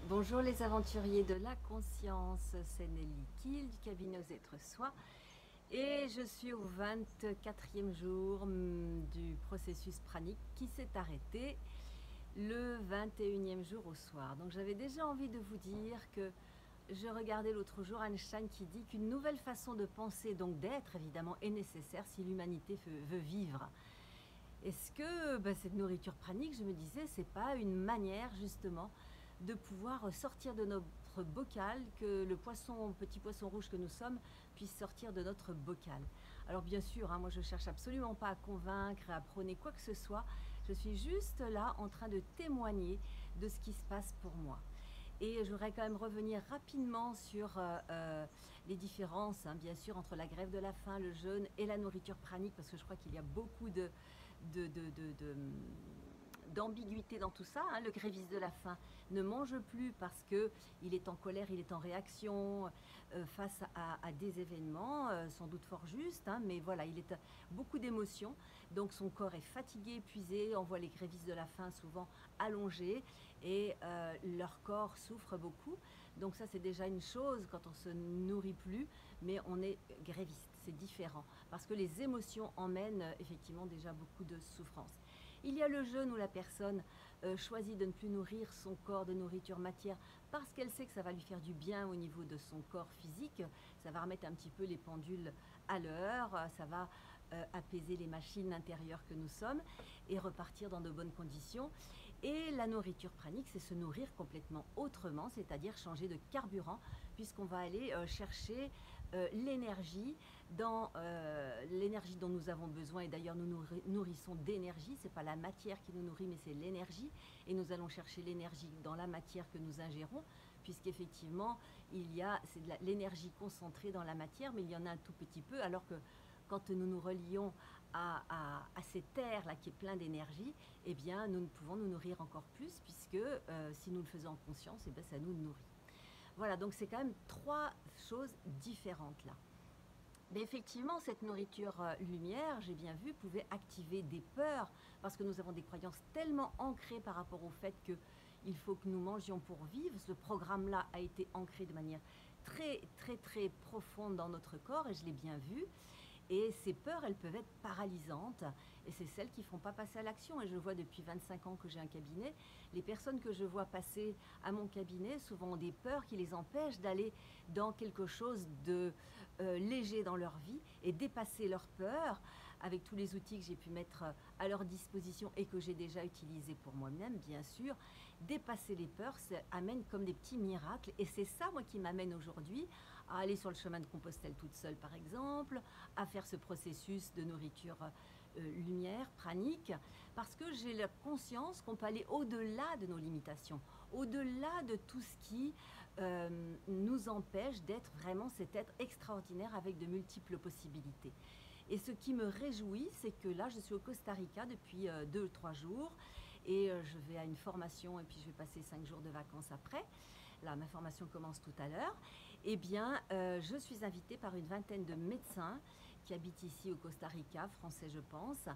Bonjour les aventuriers de la conscience, c'est Nelly Kiel du cabinet Aux Êtres Soi et je suis au 24e jour du processus pranique qui s'est arrêté le 21e jour au soir. Donc j'avais déjà envie de vous dire que je regardais l'autre jour Einstein qui dit qu'une nouvelle façon de penser, donc d'être évidemment, est nécessaire si l'humanité veut vivre. Est-ce que cette nourriture pranique, je me disais, c'est pas une manière justement de pouvoir sortir de notre bocal, que le petit poisson rouge que nous sommes, puisse sortir de notre bocal. Alors bien sûr, moi je cherche absolument pas à convaincre, à prôner quoi que ce soit. Je suis juste là en train de témoigner de ce qui se passe pour moi. Et je voudrais quand même revenir rapidement sur les différences, bien sûr, entre la grève de la faim, le jeûne et la nourriture pranique, parce que je crois qu'il y a beaucoup d'ambiguïté dans tout ça. Le gréviste de la faim ne mange plus parce qu'il est en colère, il est en réaction face à des événements, sans doute fort justes, mais voilà, il est beaucoup d'émotions, donc son corps est fatigué, épuisé. On voit les grévistes de la faim souvent allongés et leur corps souffre beaucoup. Donc ça, c'est déjà une chose quand on se nourrit plus, mais on est gréviste, c'est différent, parce que les émotions emmènent effectivement déjà beaucoup de souffrance. Il y a le jeûne où la personne choisit de ne plus nourrir son corps de nourriture matière parce qu'elle sait que ça va lui faire du bien au niveau de son corps physique. Ça va remettre un petit peu les pendules à l'heure, ça va apaiser les machines intérieures que nous sommes et repartir dans de bonnes conditions. Et la nourriture pranique, c'est se nourrir complètement autrement, c'est-à-dire changer de carburant, puisqu'on va aller chercher l'énergie dans l'énergie dont nous avons besoin. Et d'ailleurs, nous nourrissons d'énergie. C'est pas la matière qui nous nourrit, mais c'est l'énergie. Et nous allons chercher l'énergie dans la matière que nous ingérons, puisqu'effectivement, c'est de l'énergie concentrée dans la matière, mais il y en a un tout petit peu, alors que quand nous nous relions à cette terre-là qui est plein d'énergie, eh bien, nous pouvons nous nourrir encore plus, puisque si nous le faisons en conscience, ça nous nourrit. Voilà, donc c'est quand même trois choses différentes là. Mais effectivement, cette nourriture lumière, j'ai bien vu, pouvait activer des peurs, parce que nous avons des croyances tellement ancrées par rapport au fait qu'il faut que nous mangions pour vivre. Ce programme-là a été ancré de manière très, très, très profonde dans notre corps, et je l'ai bien vu. Et ces peurs, elles peuvent être paralysantes, et c'est celles qui ne font pas passer à l'action. Et je vois depuis 25 ans que j'ai un cabinet, les personnes que je vois passer à mon cabinet souvent ont des peurs qui les empêchent d'aller dans quelque chose de léger dans leur vie et dépasser leurs peurs avec tous les outils que j'ai pu mettre à leur disposition et que j'ai déjà utilisés pour moi-même, bien sûr. Dépasser les peurs, ça amène comme des petits miracles, et c'est ça, moi, qui m'amène aujourd'hui à aller sur le chemin de Compostelle toute seule, par exemple, à faire ce processus de nourriture lumière, pranique, parce que j'ai la conscience qu'on peut aller au-delà de nos limitations, au-delà de tout ce qui nous empêche d'être vraiment cet être extraordinaire avec de multiples possibilités. Et ce qui me réjouit, c'est que là, je suis au Costa Rica depuis 2 ou 3 jours, et je vais à une formation, et puis je vais passer 5 jours de vacances après. Là, ma formation commence tout à l'heure. Eh bien, je suis invitée par une vingtaine de médecins qui habitent ici au Costa Rica, français je pense,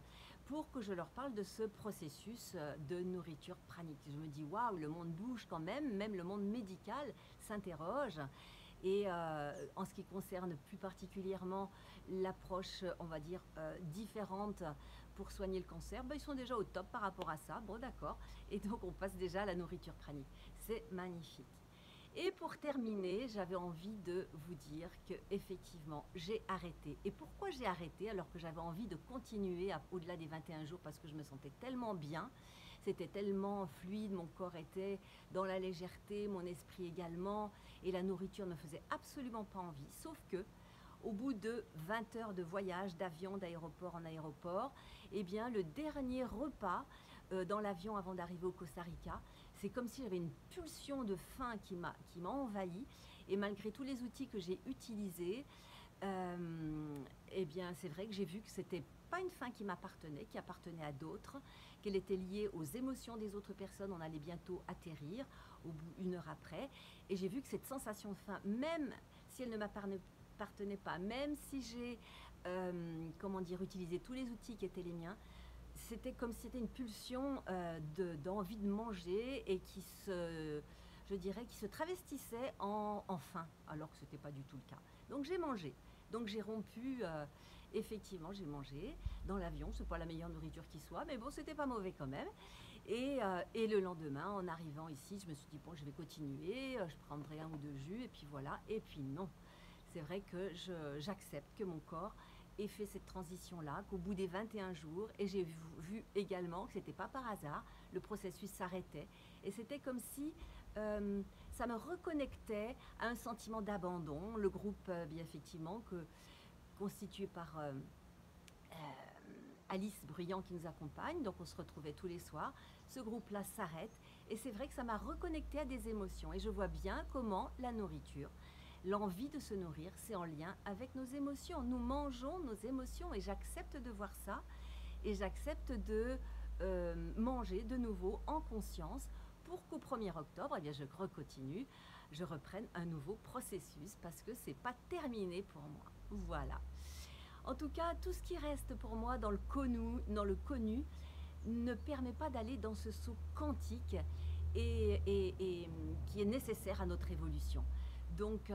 pour que je leur parle de ce processus de nourriture pranique. Je me dis, waouh, le monde bouge quand même le monde médical s'interroge. Et en ce qui concerne plus particulièrement l'approche, on va dire, différente pour soigner le cancer, ils sont déjà au top par rapport à ça. Bon, d'accord. Et donc, on passe déjà à la nourriture pranique. C'est magnifique. Et pour terminer, j'avais envie de vous dire que effectivement, j'ai arrêté. Et pourquoi j'ai arrêté alors que j'avais envie de continuer au-delà des 21 jours, parce que je me sentais tellement bien, c'était tellement fluide, mon corps était dans la légèreté, mon esprit également, et la nourriture ne me faisait absolument pas envie. Sauf que au bout de 20 heures de voyage, d'avion, d'aéroport en aéroport, eh bien, le dernier repas dans l'avion avant d'arriver au Costa Rica, c'est comme si j'avais une pulsion de faim qui m'a envahi. Et malgré tous les outils que j'ai utilisés, eh bien, c'est vrai que j'ai vu que c'était pas une faim qui m'appartenait, qui appartenait à d'autres, qu'elle était liée aux émotions des autres personnes. On allait bientôt atterrir, au bout 1 heure après. Et j'ai vu que cette sensation de faim, même si elle ne m'appartenait pas, même si j'ai, comment dire, utilisé tous les outils qui étaient les miens, c'était comme si c'était une pulsion d'envie de manger et je dirais, qui se travestissait en faim, alors que ce n'était pas du tout le cas. Donc j'ai mangé. Donc j'ai rompu, effectivement, j'ai mangé dans l'avion. C'est pas la meilleure nourriture qui soit, mais bon, c'était pas mauvais quand même. Et le lendemain, en arrivant ici, je me suis dit, bon, je vais continuer, je prendrai 1 ou 2 jus, et puis voilà. Et puis non, c'est vrai que j'accepte que mon corps ait fait cette transition-là, qu'au bout des 21 jours, et j'ai vu également que ce n'était pas par hasard, le processus s'arrêtait. Et c'était comme si ça me reconnectait à un sentiment d'abandon. Le groupe, bien effectivement, constitué par Alice Bruyant qui nous accompagne, donc on se retrouvait tous les soirs. Ce groupe-là s'arrête et c'est vrai que ça m'a reconnecté à des émotions et je vois bien comment la nourriture, l'envie de se nourrir, c'est en lien avec nos émotions. Nous mangeons nos émotions et j'accepte de voir ça et j'accepte de manger de nouveau en conscience pour qu'au 1er octobre, eh bien, je recontinue, je reprenne un nouveau processus parce que c'est pas terminé pour moi. Voilà. En tout cas, tout ce qui reste pour moi dans le connu ne permet pas d'aller dans ce saut quantique et qui est nécessaire à notre évolution. Donc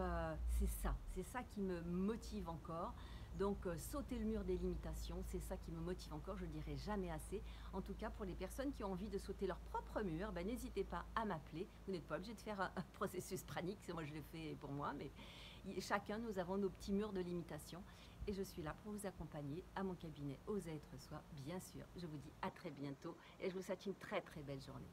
c'est ça qui me motive encore. Donc sauter le mur des limitations, c'est ça qui me motive encore, je ne dirai jamais assez. En tout cas, pour les personnes qui ont envie de sauter leur propre mur, ben, n'hésitez pas à m'appeler. Vous n'êtes pas obligé de faire un processus pranique, c'est moi je l'ai fait pour moi, mais chacun, nous avons nos petits murs de limitation. Et je suis là pour vous accompagner à mon cabinet Oser être soi, bien sûr. Je vous dis à très bientôt et je vous souhaite une très très belle journée.